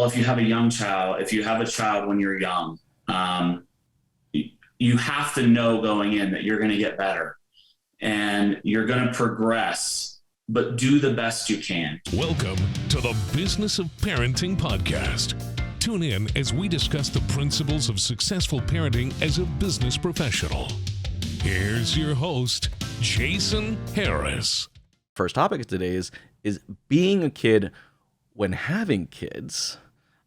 if you have a child when you're young, you have to know going in that you're going to get better and you're going to progress, but do the best you can. Welcome to the Business of Parenting podcast. Tune in as we discuss the principles of successful parenting as a business professional. Here's your host, Jason Harris. First topic today is being a kid when having kids.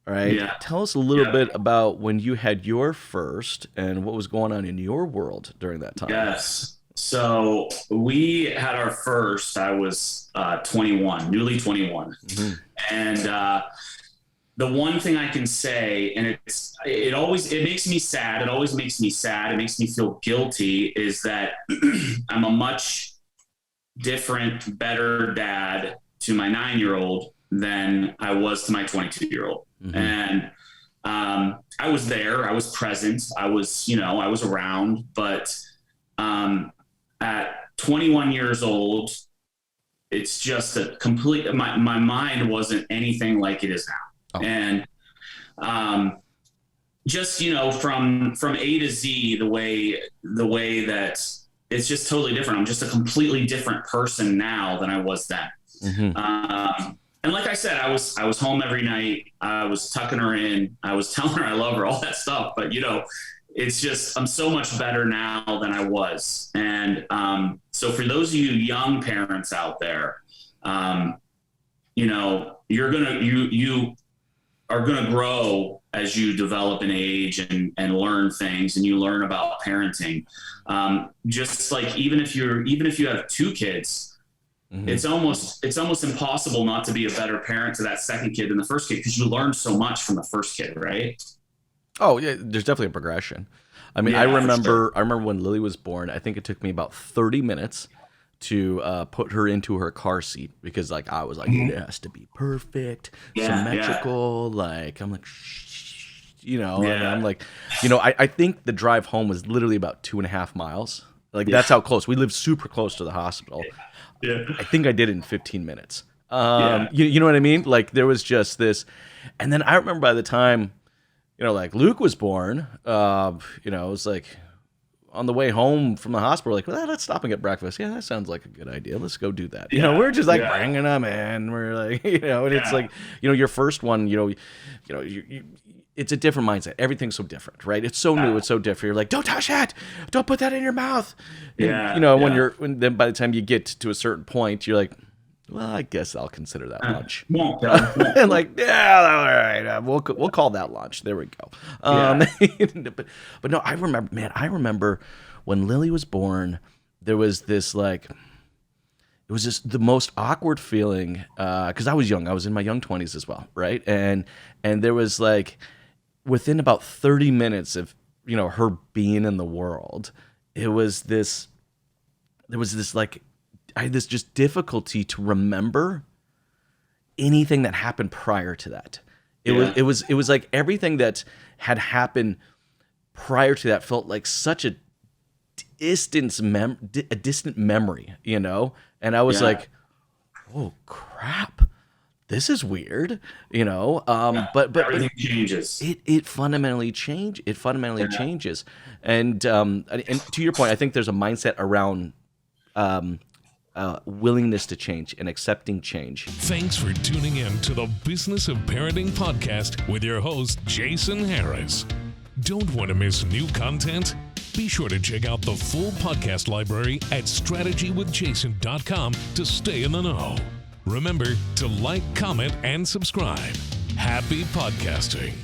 All right. Yeah. Tell us a little bit about when you had your first and what was going on in your world during that time. Yes. So we had our first, I was 21, newly 21. Mm-hmm. And the one thing I can say, and it makes me sad. It always makes me sad. It makes me feel guilty, is that I'm a much different, better dad to my 9-year-old than I was to my 22-year-old. Mm-hmm. And I was there, I was present, I was around, but at 21 years old, it's just a complete, my mind wasn't anything like it is now. Oh. And just, from A to Z, the way that it's just totally different. I'm just a completely different person now than I was then. Mm-hmm. And like I said, I was home every night. I was tucking her in. I was telling her I love her, all that stuff. But, it's just, I'm so much better now than I was. And so for those of you young parents out there, you are going to grow as you develop in age and learn things, and you learn about parenting. Just like, even if you have 2 kids, mm-hmm. It's almost impossible not to be a better parent to that second kid than the first kid, because you learn so much from the first kid, right? Oh yeah, there's definitely a progression. I mean, yeah, I remember when Lily was born, I think it took me about 30 minutes to put her into her car seat, because I was like, mm-hmm. It has to be perfect, symmetrical. Yeah. I'm like, and I'm like, I think the drive home was literally about 2.5 miles. That's how close. We lived super close to the hospital. Yeah. I think I did it in 15 minutes. You know what I mean? There was just this. And then I remember by the time, Luke was born, it was on the way home from the hospital, let's stop and get breakfast. Yeah, that sounds like a good idea. Let's go do that. We're just bringing them in. We're and it's your first one, you it's a different mindset. Everything's so different, right? It's so new. It's so different. You're like, don't touch it. Don't put that in your mouth. And, then by the time you get to a certain point, you're like, well, I guess I'll consider that lunch. And all right, we'll call that lunch. There we go. But no, I remember when Lily was born, there was this it was just the most awkward feeling, because I was young. I was in my young 20s as well, right? And there was within about 30 minutes of her being in the world, there was this I had this just difficulty to remember anything that happened prior to that. It was like everything that had happened prior to that felt like such a distant memory, And I was like, oh crap, this is weird, But everything changes. It fundamentally changes. And to your point, I think there's a mindset around willingness to change and accepting change. Thanks for tuning in to the Business of Parenting podcast with your host, Jason Harris. Don't want to miss new content? Be sure to check out the full podcast library at strategywithjason.com to stay in the know. Remember to like, comment, and subscribe. Happy podcasting.